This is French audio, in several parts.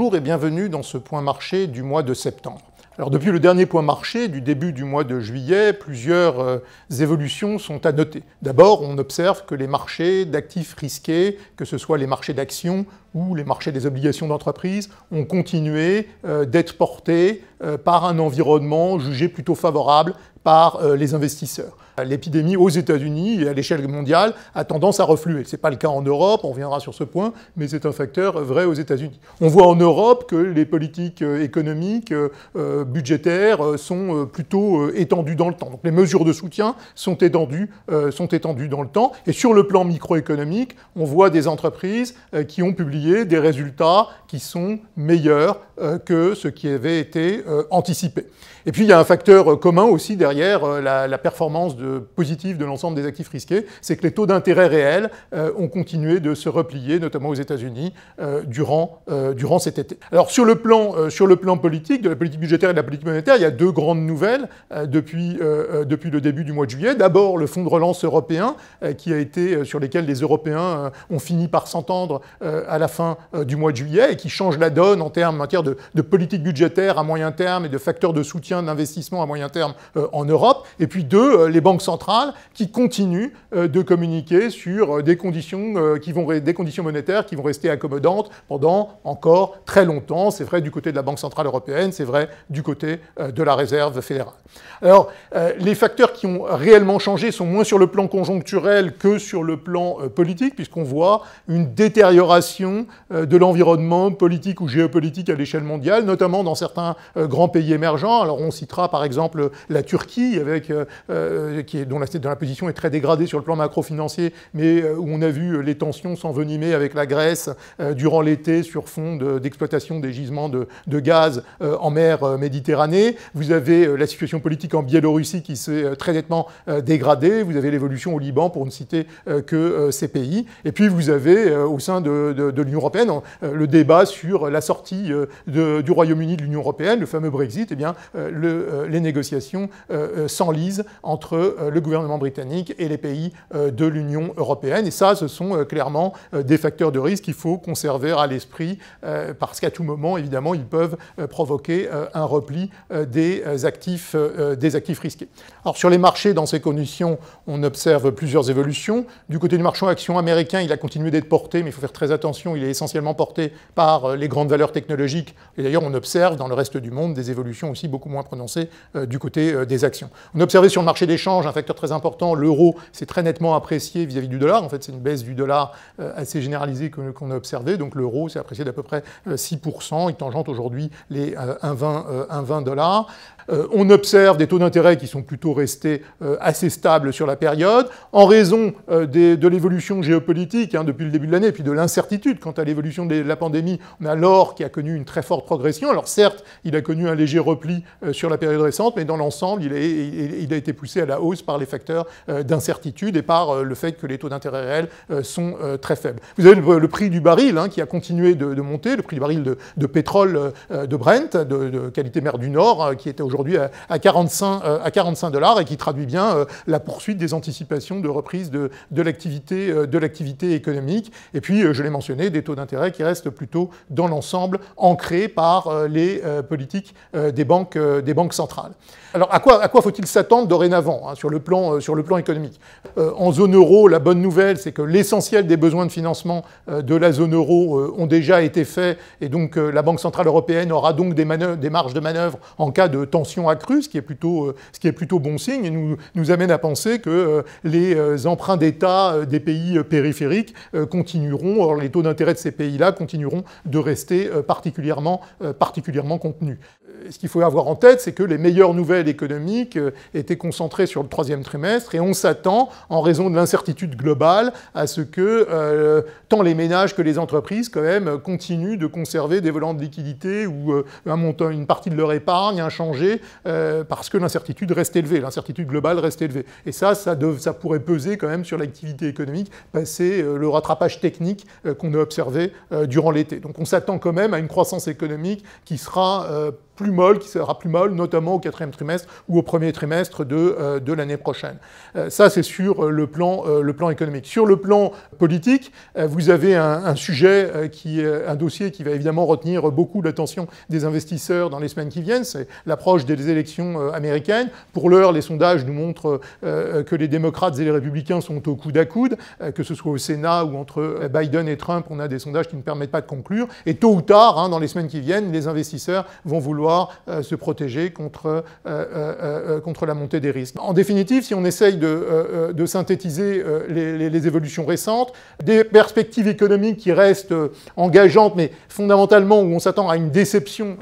Bonjour et bienvenue dans ce point marché du mois de septembre. Alors depuis le dernier point marché du début du mois de juillet, plusieurs évolutions sont à noter. D'abord, on observe que les marchés d'actifs risqués, que ce soit les marchés d'actions ou les marchés des obligations d'entreprise, ont continué d'être portés par un environnement jugé plutôt favorable par les investisseurs. L'épidémie aux États-Unis et à l'échelle mondiale a tendance à refluer. Ce n'est pas le cas en Europe, on reviendra sur ce point, mais c'est un facteur vrai aux États-Unis. On voit en Europe que les politiques économiques, budgétaires sont plutôt étendues dans le temps. Donc les mesures de soutien sont étendues dans le temps. Et sur le plan microéconomique, on voit des entreprises qui ont publié des résultats qui sont meilleurs que ce qui avait été anticipé. Et puis il y a un facteur commun aussi derrière la performance positive de l'ensemble des actifs risqués, c'est que les taux d'intérêt réels ont continué de se replier, notamment aux États-Unis, durant cet été. Alors sur le plan politique, de la politique budgétaire et de la politique monétaire, il y a deux grandes nouvelles depuis le début du mois de juillet. D'abord, le fonds de relance européen, sur lesquels les Européens ont fini par s'entendre à la fin du mois de juillet et qui change la donne en matière de politique budgétaire à moyen terme et de facteurs de soutien d'investissement à moyen terme en Europe. Et puis deux, les banques centrales qui continuent de communiquer sur des conditions monétaires qui vont rester accommodantes pendant encore très longtemps. C'est vrai du côté de la Banque centrale européenne, c'est vrai du côté de la Réserve fédérale. Alors, les facteurs qui ont réellement changé sont moins sur le plan conjoncturel que sur le plan politique, puisqu'on voit une détérioration de l'environnement politique ou géopolitique à l'échelle mondiale, notamment dans certains grands pays émergents. Alors, on citera par exemple la Turquie, dont la position est très dégradée sur le plan macro-financier, mais où on a vu les tensions s'envenimer avec la Grèce durant l'été sur fond d'exploitation des gisements de gaz en mer Méditerranée. Vous avez la situation politique en Biélorussie qui s'est très nettement dégradée. Vous avez l'évolution au Liban, pour ne citer que ces pays. Et puis vous avez au sein de l'Union européenne le débat sur la sortie du Royaume-Uni de l'Union européenne, le fameux Brexit. Eh bien, les négociations s'enlisent entre le gouvernement britannique et les pays de l'Union européenne. Et ça, ce sont clairement des facteurs de risque qu'il faut conserver à l'esprit parce qu'à tout moment, évidemment, ils peuvent provoquer un repli des actifs risqués. Alors sur les marchés, dans ces conditions, on observe plusieurs évolutions. Du côté du marché actions américain, il a continué d'être porté, mais il faut faire très attention, il est essentiellement porté par les grandes valeurs technologiques. Et d'ailleurs, on observe dans le reste du monde des évolutions aussi beaucoup moins prononcées du côté des actions. On a observé sur le marché d'échange un facteur très important, l'euro s'est très nettement apprécié vis-à-vis du dollar. En fait, c'est une baisse du dollar assez généralisée qu'on a observée. Donc l'euro s'est apprécié d'à peu près 6%. Il tangente aujourd'hui les 1,20 $. On observe des taux d'intérêt qui sont plutôt restés assez stables sur la période, en raison de l'évolution géopolitique depuis le début de l'année, et puis de l'incertitude quant à l'évolution de la pandémie. On a l'or qui a connu une très forte progression. Alors certes, il a connu un léger repli sur la période récente, mais dans l'ensemble, il a été poussé à la hausse par les facteurs d'incertitude et par le fait que les taux d'intérêt réels sont très faibles. Vous avez le prix du baril qui a continué de monter, le prix du baril de pétrole de Brent, de qualité mer du Nord, qui était aujourd'hui à 45 $ et qui traduit bien la poursuite des anticipations de reprise de l'activité économique. Et puis, je l'ai mentionné, des taux d'intérêt qui restent plutôt dans l'ensemble ancrés par les politiques des banques centrales. Alors, à quoi faut-il s'attendre dorénavant sur le plan économique? En zone euro, la bonne nouvelle, c'est que l'essentiel des besoins de financement de la zone euro ont déjà été faits, et donc la Banque centrale européenne aura donc des marges de manœuvre en cas de tension accrue, ce qui est plutôt bon signe, et nous amène à penser que les emprunts d'État des pays périphériques continueront, alors les taux d'intérêt de ces pays-là continueront de rester particulièrement contenus. Ce qu'il faut avoir en tête, c'est que les meilleures nouvelles économiques étaient concentrées sur le troisième trimestre, et on s'attend, en raison de l'incertitude globale, à ce que tant les ménages que les entreprises, quand même, continuent de conserver des volants de liquidité ou une partie de leur épargne inchangée, parce que l'incertitude reste élevée, l'incertitude globale reste élevée. Et ça pourrait peser quand même sur l'activité économique, passer le rattrapage technique qu'on a observé durant l'été. Donc on s'attend quand même à une croissance économique qui sera plus molle, qui sera plus molle, notamment au 4e trimestre ou au 1er trimestre de l'année prochaine. Ça, c'est sur le plan économique. Sur le plan politique, vous avez un sujet, un dossier qui va évidemment retenir beaucoup l'attention des investisseurs dans les semaines qui viennent, c'est l'approche des élections américaines. Pour l'heure, les sondages nous montrent que les démocrates et les républicains sont au coude à coude, que ce soit au Sénat ou entre Biden et Trump, on a des sondages qui ne permettent pas de conclure. Et tôt ou tard, dans les semaines qui viennent, les investisseurs vont vouloir se protéger contre la montée des risques. En définitive, si on essaye de synthétiser les évolutions récentes, des perspectives économiques qui restent engageantes, mais fondamentalement où on s'attend à une déception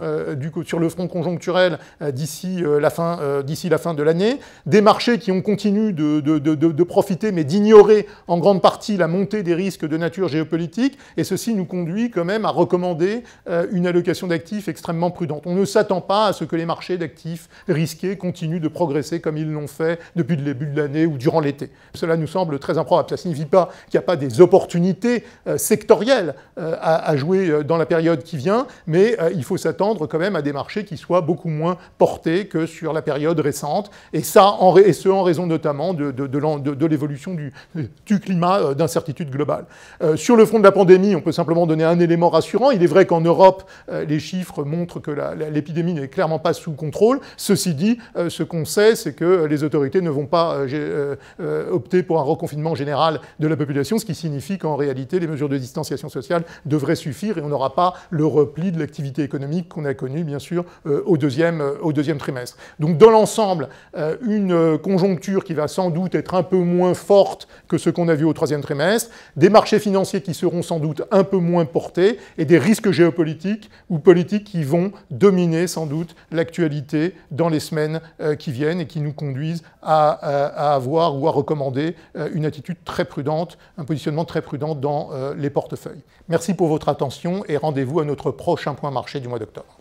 sur le front conjoncturel d'ici la fin de l'année, des marchés qui ont continué de profiter, mais d'ignorer en grande partie la montée des risques de nature géopolitique, et ceci nous conduit quand même à recommander une allocation d'actifs extrêmement prudente. On ne s'attend pas à ce que les marchés d'actifs risqués continuent de progresser comme ils l'ont fait depuis le début de l'année ou durant l'été. Cela nous semble très improbable. Ça ne signifie pas qu'il n'y a pas des opportunités sectorielles à jouer dans la période qui vient, mais il faut s'attendre quand même à des marchés qui soient beaucoup moins portés que sur la période récente, et ce en raison notamment de l'évolution du climat d'incertitude globale. Sur le front de la pandémie, on peut simplement donner un élément rassurant. Il est vrai qu'en Europe, les chiffres montrent que l'épidémie n'est clairement pas sous contrôle. Ceci dit, ce qu'on sait, c'est que les autorités ne vont pas opter pour un reconfinement général de la population, ce qui signifie qu'en réalité, les mesures de distanciation sociale devraient suffire et on n'aura pas le repli de l'activité économique qu'on a connu, bien sûr, au deuxième trimestre. Donc, dans l'ensemble, une conjoncture qui va sans doute être un peu moins forte que ce qu'on a vu au 3e trimestre, des marchés financiers qui seront sans doute un peu moins portés et des risques géopolitiques ou politiques qui vont dominer sans doute l'actualité dans les semaines qui viennent et qui nous conduisent à avoir ou à recommander une attitude très prudente, un positionnement très prudent dans les portefeuilles. Merci pour votre attention et rendez-vous à notre prochain point marché du mois d'octobre.